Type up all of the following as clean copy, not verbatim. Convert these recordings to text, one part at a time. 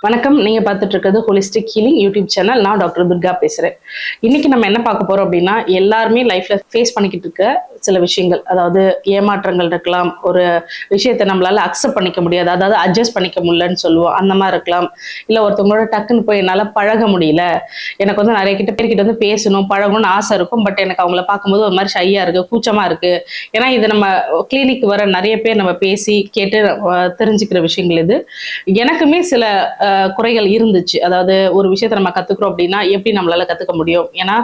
வணக்கம். நீங்க பார்த்துட்டு இருக்கிறது ஹோலிஸ்டிக் ஹீலிங் யூடியூப் சேனல். நான் டாக்டர் துர்கா பேசுறேன். இன்னைக்கு நம்ம என்ன பார்க்க போறோம் அப்படின்னா, எல்லாருமே லைஃப்ல ஃபேஸ் பண்ணிக்கிட்டு இருக்க சில விஷயங்கள், அதாவது ஏமாற்றங்கள் இருக்கலாம், ஒரு விஷயத்தை நம்மளால அக்செப்ட் பண்ணிக்க முடியாது, அதாவது அட்ஜஸ்ட் பண்ணிக்க முடியலன்னு சொல்லுவோம், அந்த மாதிரி இருக்கலாம். இல்ல ஒருத்தவங்களோட டக்குன்னு போய் என்னால பழக முடியல, எனக்கு வந்து நிறைய பேர்கிட்ட வந்து பேசணும் பழகணும்னு ஆசை இருக்கும், பட் எனக்கு அவங்கள பார்க்கும்போது ஒரு மாதிரி ஷையா இருக்கு, கூச்சமா இருக்கு. ஏன்னா இது நம்ம கிளினிக் வர நிறைய பேர் நம்ம பேசி கேட்டு தெரிஞ்சுக்கிற விஷயங்கள். இது எனக்குமே சில குறைகள் இருந்துச்சு. அதாவது ஒரு விஷயத்த நம்ம கத்துக்கிறோம் அப்படின்னா எப்படி நம்மளால கத்துக்க முடியும்? ஏன்னா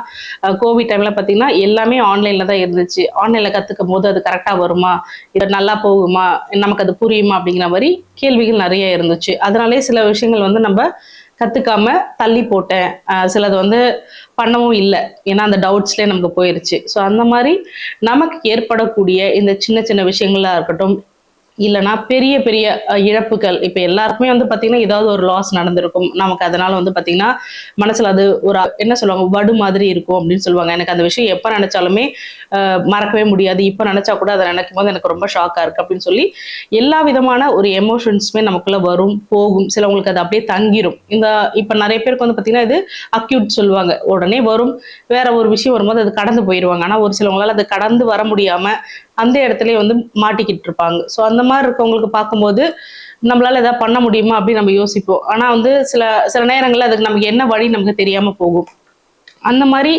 கோவிட் டைம்ல பாத்தீங்கன்னா எல்லாமே ஆன்லைன்ல தான் இருந்துச்சு. ஆன்லைன்ல கத்துக்கும் போது அது கரெக்டா வருமா, இது நல்லா போகுமா, நமக்கு அது புரியுமா அப்படிங்கிற மாதிரி கேள்விகள் நிறைய இருந்துச்சு. அதனாலே சில விஷயங்கள் வந்து நம்ம கத்துக்காம தள்ளி போட்டேன். சிலது வந்து பண்ணவும் இல்லை, ஏன்னா அந்த டவுட்ஸ்லேயே நமக்கு போயிருச்சு. ஸோ அந்த மாதிரி நமக்கு ஏற்படக்கூடிய இந்த சின்ன சின்ன விஷயங்களா இருக்கட்டும், இல்லைன்னா பெரிய பெரிய இழப்புகள், இப்போ எல்லாருக்குமே வந்து பார்த்தீங்கன்னா ஏதாவது ஒரு லாஸ் நடந்திருக்கும். நமக்கு அதனால வந்து பார்த்தீங்கன்னா மனசுல அது ஒரு என்ன சொல்லுவாங்க, வடு மாதிரி இருக்கும் அப்படின்னு சொல்லுவாங்க. எனக்கு அந்த விஷயம் எப்போ நினைச்சாலுமே மறக்கவே முடியாது. இப்போ நினைச்சா கூட அதை நினைக்கும் போது எனக்கு ரொம்ப ஷாக்கா இருக்கு அப்படின்னு சொல்லி எல்லா விதமான ஒரு எமோஷன்ஸுமே நமக்குள்ள வரும், போகும். சிலவங்களுக்கு அது அப்படியே தங்கிரும். இந்த இப்போ நிறைய பேருக்கு வந்து பார்த்தீங்கன்னா இது அக்யூட் சொல்லுவாங்க, உடனே வரும், வேற ஒரு விஷயம் வரும்போது அது கடந்து போயிடுவாங்க. ஆனால் ஒரு சிலவங்களால அது கடந்து வர முடியாம அந்த இடத்துலயே வந்து மாட்டிக்கிட்டு இருப்பாங்க. ஸோ அந்த மாதிரி இருக்கவங்களுக்கு பார்க்கும்போது நம்மளால ஏதாவது பண்ண முடியுமா அப்படின்னு நம்ம யோசிப்போம். ஆனா வந்து சில சில நேரங்கள்ல அதுக்கு நமக்கு என்ன வழி நமக்கு தெரியாம போகும். அந்த மாதிரி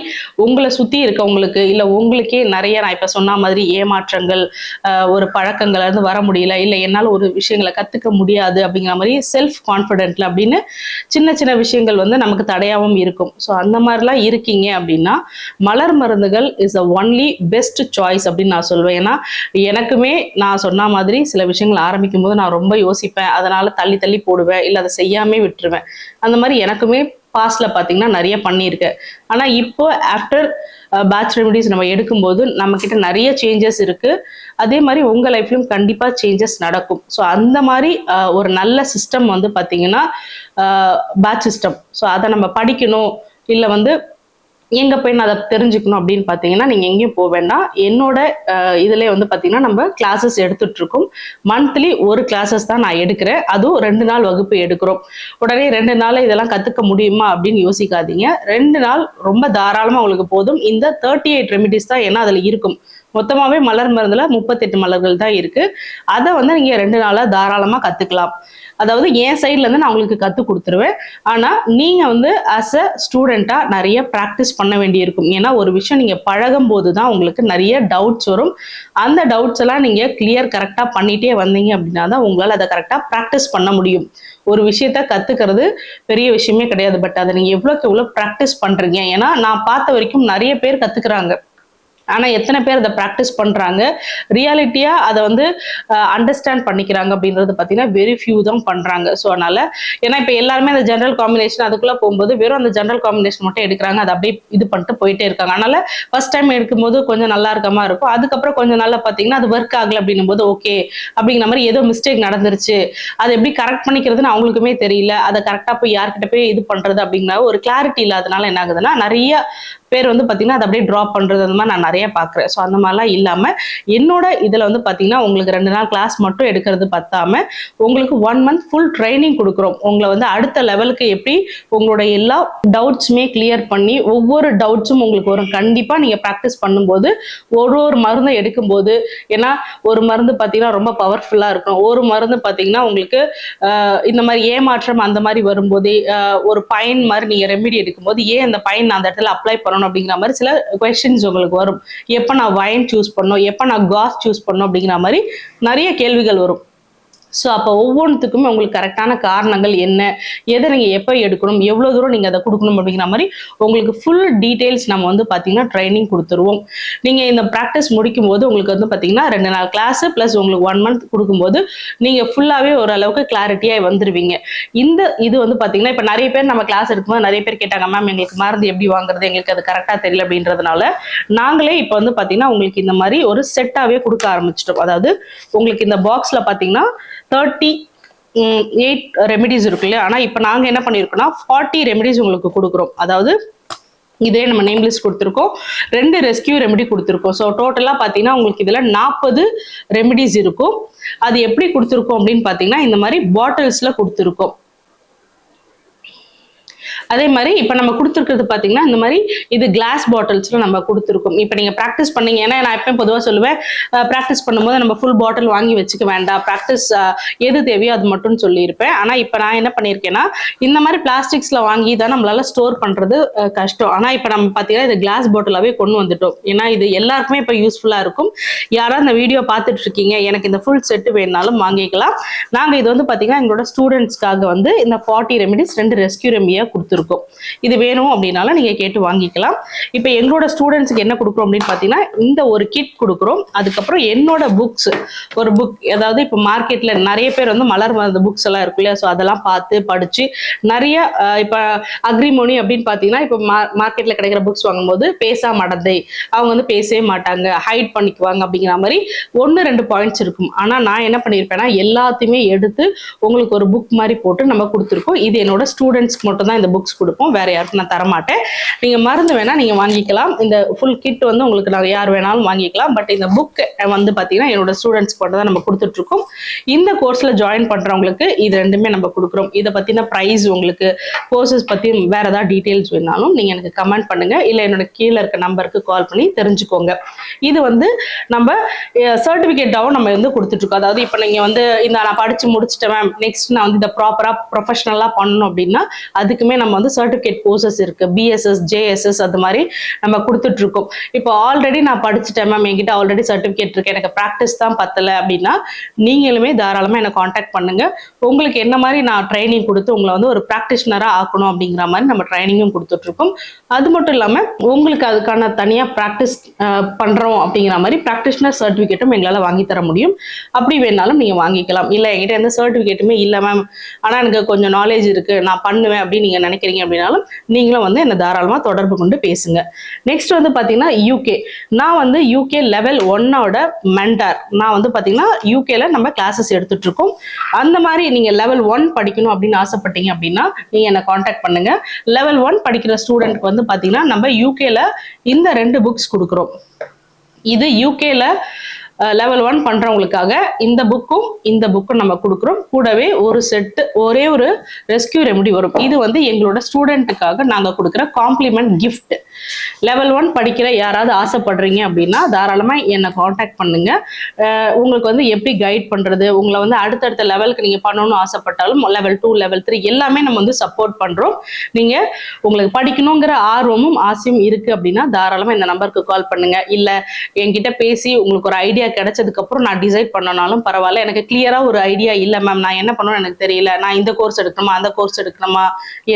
உங்களை சுத்தி இருக்கவங்களுக்கு, இல்ல உங்களுக்கே நிறைய நான் இப்ப சொன்ன மாதிரி ஏமாற்றங்கள், ஒரு பழக்கங்கள்ல இருந்து வர முடியல, இல்ல என்னால ஒரு விஷயங்களை கத்துக்க முடியாது அப்படிங்கிற மாதிரி செல்ஃப் கான்பிடென்ட்ல அப்படின்னு சின்ன சின்ன விஷயங்கள் வந்து நமக்கு தடையாவும் இருக்கும். ஸோ அந்த மாதிரிலாம் இருக்கீங்க அப்படின்னா மலர் மருந்துகள் is a only best choice அப்படின்னு நான் சொல்வேன். ஏன்னா எனக்குமே நான் சொன்ன மாதிரி சில விஷயங்கள் ஆரம்பிக்கும் போது நான் ரொம்ப யோசிப்பேன், அதனால தள்ளி தள்ளி போடுவேன், இல்லை அதை செய்யாமே விட்டுருவேன். அந்த மாதிரி எனக்குமே பாஸ்ட்ல பாத்தீங்கன்னா நிறைய பண்ணியிருக்கேன். ஆனா இப்போ ஆஃப்டர் பேட்ச் ரெமிடிஸ் நம்ம எடுக்கும்போது நம்ம கிட்ட நிறைய சேஞ்சஸ் இருக்கு. அதே மாதிரி உங்க லைஃப்லயும் கண்டிப்பா சேஞ்சஸ் நடக்கும். ஸோ அந்த மாதிரி ஒரு நல்ல சிஸ்டம் வந்து பாத்தீங்கன்னா பேட்ச் சிஸ்டம். ஸோ அதை நம்ம படிக்கணும், இல்ல வந்து எங்க போய் நான் அதை தெரிஞ்சுக்கணும் அப்படின்னு பாத்தீங்கன்னா நீங்க எங்கேயும் போக வேண்டாம். என்னோட இதுல வந்து பாத்தீங்கன்னா நம்ம கிளாஸஸ் எடுத்துட்டு இருக்கோம். மந்த்லி ஒரு கிளாஸஸ் தான் நான் எடுக்கிறேன். அதுவும் 2 நாள் வகுப்பு எடுக்கிறோம். உடனே 2 நாள் இதெல்லாம் கத்துக்க முடியுமா அப்படின்னு யோசிக்காதீங்க. 2 நாள் ரொம்ப தாராளமா உங்களுக்கு போதும். இந்த 38 ரெமிடிஸ் தான் ஏன்னா அதுல இருக்கும். மொத்தமாவே மலர் மருந்துல 38 மலர்கள் தான் இருக்கு. அதை வந்து நீங்க 2 நாளா தாராளமா கத்துக்கலாம். அதாவது என் சைட்ல இருந்து நான் உங்களுக்கு கத்து கொடுத்துருவேன். ஆனா நீங்க வந்து ஆஸ் அ ஸ்டூடெண்டா நிறைய ப்ராக்டிஸ் பண்ண வேண்டியிருக்கும். ஏன்னா ஒரு விஷயம் நீங்க பழகும் போது தான் உங்களுக்கு நிறைய டவுட்ஸ் வரும். அந்த டவுட்ஸ் எல்லாம் நீங்க கிளியர் கரெக்டா பண்ணிட்டே வந்தீங்க அப்படின்னா தான் உங்களால அதை கரெக்டா ப்ராக்டிஸ் பண்ண முடியும். ஒரு விஷயத்த கத்துக்கிறது பெரிய விஷயமே கிடையாது, பட் அதை நீங்க எவ்வளவுக்கு எவ்வளவு ப்ராக்டிஸ் பண்றீங்க. ஏன்னா நான் பார்த்த வரைக்கும் நிறைய பேர் கத்துக்கிறாங்க, ஆனா எத்தனை பேர் அதை ப்ராக்டிஸ் பண்றாங்க, ரியாலிட்டியா அதை வந்து அண்டர்ஸ்டாண்ட் பண்ணிக்கிறாங்க அப்படின்றது பார்த்தீங்கன்னா வெரி ஃபியூ தான் பண்றாங்க. ஸோ அதனால ஏன்னா இப்போ எல்லாருமே அந்த ஜென்ரல் காம்பினேஷன் அதுக்குள்ள போகும்போது வெறும் அந்த ஜென்ரல் காம்பினேஷன் மட்டும் எடுக்கிறாங்க, அதை அப்படியே இது பண்ணிட்டு போயிட்டே இருக்காங்க. அதனால ஃபர்ஸ்ட் டைம் எடுக்கும்போது கொஞ்சம் நல்லா இருக்கமா இருக்கும், அதுக்கப்புறம் கொஞ்சம் நாள்ல பார்த்தீங்கன்னா அது ஒர்க் ஆகல அப்படின்னும் போது ஓகே அப்படிங்கிற மாதிரி ஏதோ மிஸ்டேக் நடந்துருச்சு, அதை எப்படி கரெக்ட் பண்ணிக்கிறதுன்னு அவங்களுக்குமே தெரியல, அதை கரெக்டா போய் யார்கிட்ட போய் இது பண்றது அப்படிங்கிற ஒரு கிளாரிட்டி இல்லாதனால என்ன ஆகுதுன்னா நிறைய பேர் வந்து பாத்தீங்கன்னா அதை அப்படியே ட்ராப் பண்றது அந்த மாதிரி நான் நிறைய பாக்குறேன். ஸோ அந்த மாதிரிலாம் இல்லாம என்னோட இதுல வந்து பாத்தீங்கன்னா உங்களுக்கு 2 நாள் கிளாஸ் மட்டும் எடுக்கிறது பத்தாம உங்களுக்கு 1 மந்த் ஃபுல் ட்ரைனிங் கொடுக்குறோம். உங்களை வந்து அடுத்த லெவலுக்கு எப்படி உங்களோட எல்லா டவுட்ஸுமே கிளியர் பண்ணி ஒவ்வொரு டவுட்ஸும் உங்களுக்கு வரும். கண்டிப்பா நீங்க ப்ராக்டிஸ் பண்ணும்போது ஒரு ஒரு மருந்தை எடுக்கும்போது, ஏன்னா ஒரு மருந்து பாத்தீங்கன்னா ரொம்ப பவர்ஃபுல்லா இருக்கும், ஒரு மருந்து பாத்தீங்கன்னா உங்களுக்கு இந்த மாதிரி ஏமாற்றம் அந்த மாதிரி வரும்போது ஒரு பயன் மாதிரி நீங்க ரெமிடி எடுக்கும்போது ஏன் அந்த பயன் அந்த இடத்துல அப்ளை பண்ணணும் அப்படிங்கிற மாதிரி சில கொஸ்டின்ஸ் உங்களுக்கு வரும். எப்ப நான் வைன் சூஸ் பண்ணணும், எப்ப நான் காஸ் சூஸ் பண்ணணும் அப்படிங்கிற மாதிரி நிறைய கேள்விகள் வரும். ஸோ அப்போ ஒவ்வொன்றுத்துக்குமே உங்களுக்கு கரெக்டான காரணங்கள் என்ன, எதை நீங்கள் எப்போ எடுக்கணும், எவ்வளோ தூரம் நீங்கள் அதை கொடுக்கணும் அப்படிங்கிற மாதிரி உங்களுக்கு ஃபுல் டீட்டெயில்ஸ் நம்ம வந்து பார்த்தீங்கன்னா ட்ரைனிங் கொடுத்துருவோம். நீங்கள் இந்த ப்ராக்டிஸ் முடிக்கும் போது உங்களுக்கு வந்து பார்த்தீங்கன்னா 2 நாள் கிளாஸு ப்ளஸ் உங்களுக்கு 1 மந்த் கொடுக்கும்போது நீங்கள் ஃபுல்லாகவே ஓரளவுக்கு கிளாரிட்டியாக வந்துடுவீங்க. இந்த இது வந்து பார்த்தீங்கன்னா இப்போ நிறைய பேர் நம்ம கிளாஸ் எடுக்கும்போது நிறைய பேர் கேட்டாங்க, மேம் எங்களுக்கு மருந்து எப்படி வாங்குறது, எங்களுக்கு அது கரெக்டாக தெரியல அப்படின்றதுனால நாங்களே இப்போ வந்து பார்த்தீங்கன்னா உங்களுக்கு இந்த மாதிரி ஒரு செட்டாகவே கொடுக்க ஆரம்பிச்சிட்டோம். அதாவது உங்களுக்கு இந்த பாக்ஸில் பார்த்தீங்கன்னா 38 ரெமிடிஸ் இருக்கு இல்லையா, ஆனா இப்ப நாங்க என்ன பண்ணிருக்கோம்னா 40 ரெமிடிஸ் உங்களுக்கு கொடுக்குறோம். அதாவது இதே நம்ம நேம் லிஸ்ட் கொடுத்துருக்கோம், 2 ரெஸ்கியூ ரெமிடி கொடுத்துருக்கோம். ஸோ டோட்டலா பாத்தீங்கன்னா உங்களுக்கு இதுல 40 ரெமிடிஸ் இருக்கும். அது எப்படி கொடுத்துருக்கோம் அப்படின்னு பாத்தீங்கன்னா இந்த மாதிரி பாட்டில்ஸ்ல கொடுத்துருக்கோம். அதே மாதிரி இப்போ நம்ம கொடுத்துருக்கிறது பார்த்தீங்கன்னா இந்த மாதிரி இது கிளாஸ் பாட்டில்ஸ்ல நம்ம கொடுத்துருக்கோம். இப்போ நீங்க ப்ராக்டிஸ் பண்ணீங்க, ஏன்னா நான் எப்பயும் பொதுவாக சொல்லுவேன், ப்ராக்டிஸ் பண்ணும்போது நம்ம ஃபுல் பாட்டில் வாங்கி வச்சுக்க வேண்டாம், ப்ராக்டிஸ் எது தேவையோ அது மட்டும் சொல்லியிருப்பேன். ஆனா இப்போ நான் என்ன பண்ணியிருக்கேன்னா, இந்த மாதிரி பிளாஸ்டிக்ஸ்ல வாங்கி தான் நம்மளால ஸ்டோர் பண்றது கஷ்டம். ஆனா இப்போ நம்ம பார்த்தீங்கன்னா இது கிளாஸ் பாட்டிலாவே கொண்டு வந்துட்டோம். ஏன்னா இது எல்லாருக்குமே இப்போ யூஸ்ஃபுல்லா இருக்கும். யாராவது இந்த வீடியோ பார்த்துட்டு இருக்கீங்க, எனக்கு இந்த ஃபுல் செட்டு வேணாலும் வாங்கிக்கலாம். நாங்க இது வந்து பார்த்தீங்கன்னா எங்களோட ஸ்டூடெண்ட்ஸ்க்காக வந்து இந்த 40 ரெமிடிஸ் 2 ரெஸ்கியூ ரெமிடியா கொடுத்துருக்கோம். இது வேணும் அப்படின்னாலும் நீங்க கேட்டு வாங்கிக்கலாம். இப்போ எங்களோட ஸ்டூடெண்ட்ஸ்க்கு என்ன கொடுக்குறோம் அப்படின்னு பார்த்தீங்கன்னா இந்த ஒரு கிட் கொடுக்குறோம். அதுக்கப்புறம் என்னோட புக்ஸ், ஒரு புக், அதாவது இப்போ மார்க்கெட்ல நிறைய பேர் வந்து மலர் மருந்து புக்ஸ் எல்லாம் இருக்கு இல்லையா, ஸோ அதெல்லாம் பார்த்து படிச்சு நிறைய இப்போ அக்ரிமோனி அப்படின்னு பார்த்தீங்கன்னா இப்போ மார்க்கெட்ல கிடைக்கிற புக்ஸ் வாங்கும்போது பேசா மடந்தை, அவங்க வந்து பேசவே மாட்டாங்க, ஹைட் பண்ணிக்குவாங்க அப்படிங்கிற மாதிரி 1-2 பாயிண்ட்ஸ் இருக்கும். ஆனா நான் என்ன பண்ணியிருப்பேன்னா எல்லாத்தையுமே எடுத்து உங்களுக்கு ஒரு புக் மாதிரி போட்டு நம்ம கொடுத்துருக்கோம். இது என்னோட ஸ்டூடெண்ட்ஸ்க்கு மட்டும் தான் இந்த புக்ஸ் கொடுப்போம், வேற யாருக்கும் நான் தரமாட்டேன். நீங்க மருந்து வேணா நீங்க வாங்கிக்கலாம். இந்த ஃபுல் கிட் வந்து உங்களுக்கு நான் யார் வேணாலும் வாங்கிக்கலாம். பட் இந்த புக் வந்து பாத்தீங்கன்னா என்னோட ஸ்டூடெண்ட்ஸ்க்கு மட்டும் தான் நம்ம கொடுத்துட்டு இருக்கோம். இந்த கோர்ஸ்ல ஜாயின் பண்றவங்களுக்கு இது ரெண்டுமே நம்ம கொடுக்குறோம். இதை பத்தின பிரைஸ், உங்களுக்கு கோர்சஸ் பத்தி வேற ஏதாவது டீடைல்ஸ் வேணாலும் நீங்க எனக்கு கமெண்ட் பண்ணுங்க, இல்ல என்னோட கீழே இருக்க நம்பருக்கு கால் பண்ணி தெரிஞ்சுக்கோங்க. இது வந்து நம்ம சர்டிபிகேட்டாவும் நம்ம வந்து கொடுத்துட்டு இருக்கோம். அதாவது இப்போ நீங்க வந்து இந்த நான் படிச்சு முடிச்சிட்டேன் மேம், நெக்ஸ்ட் நான் வந்து இதை ப்ராப்பரா ப்ரொஃபஷனலா பண்ணணும் அப்படின்னா அதுக்குமே நம்ம வந்து சர்டிபிகேட் கோர்சஸ் இருக்கு, பிஎஸ்எஸ், ஜேஎஸ்எஸ், அது மாதிரி நம்ம கொடுத்துட்டு இருக்கோம். இப்போ ஆல்ரெடி நான் படிச்சுட்டேன் மேம், என்கிட்ட ஆல்ரெடி சர்டிபிகேட் இருக்கு, எனக்கு ப்ராக்டிஸ் தான் பத்தல அப்படின்னா நீங்களுமே தாராளமா என்ன காண்டாக்ட் பண்ணுங்க. உங்களுக்கு என்ன மாதிரி நான் ட்ரைனிங் கொடுத்து உங்களை வந்து ஒரு ப்ராக்டிஷனரா ஆக்கணும் அப்படிங்கிற மாதிரி நம்ம ட்ரைனிங்கும் கொடுத்துட்டு இருக்கோம். அது மட்டும் இல்லாம உங்களுக்கு அதுக்கான தனியா ப்ராக்டிஸ் பண்றோம் அப்படிங்கிற மாதிரி ப்ராக்டிஷனர் சர்டிபிகேட்டும் எங்களால வாங்கி தர முடியும். அப்படி வேணாலும் நீங்க வாங்கிக்கலாம். இல்ல என்கிட்ட எந்த சர்டிபிகேட்டுமே இல்ல மேம், ஆனா எனக்கு கொஞ்சம் நாலேஜ் இருக்கு, நான் பண்ணுவேன் அப்படின்னு நீங்க நினைக்கிறீங்க அப்படின்னாலும் நீங்களும் வந்து என்ன தாராளமா தொடர்பு கொண்டு பேசுங்க. நெக்ஸ்ட் வந்து பாத்தீங்கன்னா யூகே. நான் வந்து யூகே லெவல் 1ஓட மென்டார். நான் வந்து பாத்தீங்கன்னா யூகேல நம்ம கிளாஸஸ் எடுத்துட்டு இருக்கோம். அந்த மாதிரி நீங்க லெவல் 1 படிக்கணும் அப்படின்னு ஆசைப்பட்டீங்க அப்படின்னா நீங்க என்ன காண்டாக்ட் பண்ணுங்க. லெவல் 1 படிக்கிற ஸ்டூடெண்ட்க்கு வந்து பாத்தீங்கன்னா நம்ம யூகேல இந்த 2 புக்ஸ் கொடுக்குறோம். இது யூகேல லெவல் 1 பண்றவங்களுக்காக இந்த புக்கும் நம்ம கொடுக்குறோம். கூடவே ஒரு செட்டு, ஒரே ஒரு ரெஸ்கியூ ரெமிடி வரும். இது வந்து எங்களோட ஸ்டூடெண்ட்டுக்காக நாங்க கொடுக்குற காம்ப்ளிமெண்ட் கிஃப்ட். லெவல் 1 படிக்கிற யாராவது ஆசைப்படுறீங்க அப்படின்னா தாராளமா என்னை காண்டாக்ட் பண்ணுங்க. உங்களுக்கு வந்து எப்படி கைட் பண்றது, உங்களை வந்து அடுத்தடுத்த லெவலுக்கு நீங்க பண்ணணும்னு ஆசைப்பட்டாலும் லெவல் 2, லெவல் 3 எல்லாமே நம்ம வந்து சப்போர்ட் பண்றோம். நீங்க உங்களுக்கு படிக்கணுங்கிற ஆர்வமும் ஆசையும் இருக்கு அப்படின்னா தாராளமா இந்த நம்பருக்கு கால் பண்ணுங்க. இல்ல என்கிட்ட பேசி உங்களுக்கு ஒரு ஐடியா கிடைச்சதுக்கு அப்புறம் நான் டிசைட் பண்ணனாலும் பரவாயில்ல, எனக்கு கிளியரா ஒரு ஐடியா இல்ல மேம், நான் என்ன பண்ணணும்னு எனக்கு தெரியல, நான் இந்த கோர்ஸ் எடுக்கணுமா அந்த கோர்ஸ் எடுக்கணுமா,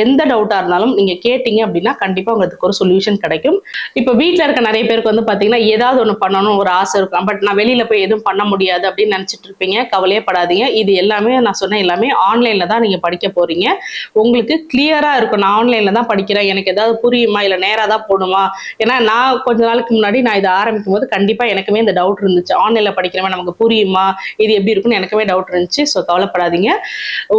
எந்த டவுட்டா இருந்தாலும் நீங்க கேட்டீங்க அப்படின்னா கண்டிப்பா உங்களுக்கு ஒரு சொல்யூஷன் கிடைக்கும். இப்போ வீட்டில் இருக்க நிறைய பேருக்கு வந்து பாத்தீங்கன்னா ஏதாவது ஒன்று பண்ணணும் ஒரு ஆசை இருக்கும், பட் நான் வெளியில போய் எதுவும் பண்ண முடியாது அப்படின்னு நினைச்சிட்டு இருப்பீங்க. கவலையே படாதீங்க, இது எல்லாமே நான் சொன்ன எல்லாமே ஆன்லைன்ல தான் நீங்க படிக்க போறீங்க. உங்களுக்கு கிளியரா இருக்கும், நான் ஆன்லைன்ல தான் படிக்கிறேன், எனக்கு ஏதாவது புரியுமா இல்ல நேரா தான் போகணுமா. ஏன்னா நான் கொஞ்ச நாளுக்கு முன்னாடி நான் இதை ஆரம்பிக்கும் போது கண்டிப்பா எனக்குமே இந்த டவுட் இருந்துச்சு, ஆன்லைன்ல படிக்கிறவன் நமக்கு புரியுமா, இது எப்படி இருக்குன்னு எனக்குமே டவுட் இருந்துச்சு. ஸோ கவலைப்படாதீங்க,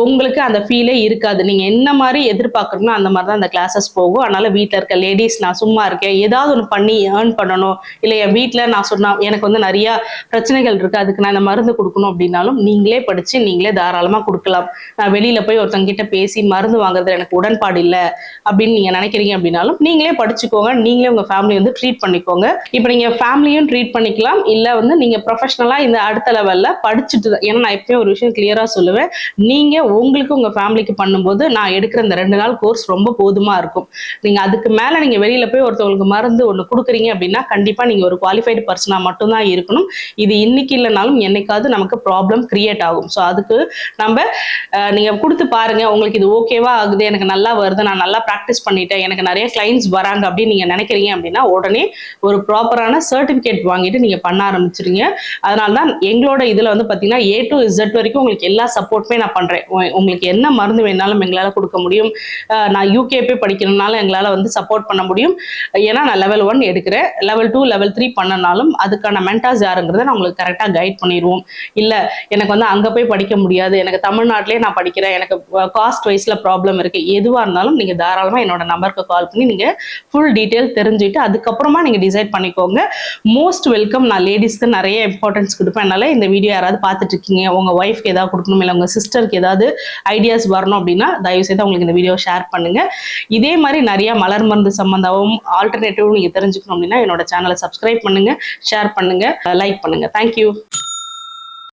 உங்களுக்கு அந்த ஃபீலே இருக்காது. நீங்க என்ன மாதிரி எதிர்பார்க்கறீங்களோ அந்த மாதிரி தான் அந்த கிளாஸஸ் போகும். அதனால வீட்டில் இருக்க லேடிஸ் நான் சும்மா இருக்கேன், ஏதாவது ஒன்று பண்ணி ஏர்ன் பண்ணணும், இல்லை என் வீட்டில் நான் சொன்னா எனக்கு வந்து நிறைய பிரச்சனைகள் இருக்கு, அதுக்கு நான் இந்த மருந்து கொடுக்கணும் அப்படின்னாலும் நீங்களே படிச்சு நீங்களே தாராளமா கொடுக்கலாம். நான் வெளியில போய் ஒருத்தங்க கிட்ட பேசி மருந்து வாங்குறது எனக்கு உடன்பாடு இல்லை அப்படின்னு நீங்க நினைக்கிறீங்க அப்படின்னாலும் நீங்களே படிச்சுக்கோங்க, நீங்களே உங்க ஃபேமிலி வந்து ட்ரீட் பண்ணிக்கோங்க. இப்போ நீங்க ஃபேமிலியும் ட்ரீட் பண்ணிக்கலாம், இல்லை வந்து நீங்க ப்ரொஃபஷனலா இந்த அடுத்த லெவல்ல படிச்சுட்டு, ஏன்னா நான் எப்பயும் ஒரு விஷயம் கிளியரா சொல்லுவேன், நீங்க உங்களுக்கு உங்க ஃபேமிலிக்கு பண்ணும்போது நான் எடுக்கிற இந்த 2 நாள் கோர்ஸ் ரொம்ப போதுமா இருக்கும். நீங்க அதுக்கு மேல நீங்க வெளியில போய் ஒருத்தவங்களுக்கு மருந்து ஒண்ணு கொடுக்குறீங்க அப்படின்னா கண்டிப்பா நீங்க ஒரு குவாலிஃபைடு பர்சனா மட்டும்தான் இருக்கணும். இது இன்னைக்கு இல்லைனாலும் என்னைக்காவது நமக்கு ப்ராப்ளம் கிரியேட் ஆகும். ஸோ அதுக்கு நம்ம நீங்க கொடுத்து பாருங்க, உங்களுக்கு இது ஓகேவா ஆகுது, எனக்கு நல்லா வருது, நான் நல்லா ப்ராக்டிஸ் பண்ணிட்டேன், எனக்கு நிறைய கிளைண்ட்ஸ் வராங்க அப்படின்னு நீங்க நினைக்கிறீங்க அப்படின்னா உடனே ஒரு ப்ராப்பரான சர்டிபிகேட் வாங்கிட்டு நீங்க பண்ண ஆரம்பிச்சிருங்க. அதனாலதான் எங்களோட இதுல வந்து பாத்தீங்கன்னா A to Z வரைக்கும் உங்களுக்கு எல்லா சப்போர்ட்டுமே நான் பண்றேன். உங்களுக்கு என்ன மருந்து வேணாலும் எங்களால கொடுக்க முடியும். நான் யூகே போய் படிக்கணும்னாலும் எங்களால வந்து சப்போர்ட் பண்ண முடியும். ஏன்னா நான் லெவல் 1 எடுக்கிறேன், லெவல் 2, லெவல் 3 பண்ணனாலும் அதுக்கான மென்டார்ஸ் யாருங்கிறத நான் உங்களுக்கு கரெக்டா கைட் பண்ணிடுவோம். இல்ல எனக்கு வந்து அங்க போய் படிக்க முடியாது, எனக்கு தமிழ்நாட்டிலே நான் படிக்கிறேன், எனக்கு காஸ்ட் வைஸ்ல ப்ராப்ளம் இருக்கு, எதுவா இருந்தாலும் நீங்க தாராளமா என்னோட நம்பருக்கு கால் பண்ணி நீங்க ஃபுல் டீடைல் தெரிஞ்சுட்டு அதுக்கப்புறமா நீங்க டிசைட் பண்ணிக்கோங்க. Most welcome. நான் லேடிஸ்க்கு நிறைய நிறைய இம்பார்ட்டன்ஸ் கொடுப்பேன். அதனால இந்த வீடியோ யாராவது பார்த்துட்டு இருக்கீங்க, உங்கள் ஒய்ஃப்க்கு ஏதாவது கொடுக்கணும், இல்லை உங்கள் சிஸ்டருக்கு ஏதாவது ஐடியாஸ் வரணும் அப்படின்னா தயவுசெய்து அவங்களுக்கு இந்த வீடியோ ஷேர் பண்ணுங்க. இதே மாதிரி நிறைய மலர் மருந்து சம்பந்தமும் ஆல்டர்னேட்டிவும் நீங்கள் தெரிஞ்சுக்கணும் அப்படின்னா என்னோட சேனலை சப்ஸ்கிரைப் பண்ணுங்க, ஷேர் பண்ணுங்க, லைக் பண்ணுங்க. தேங்க்யூ.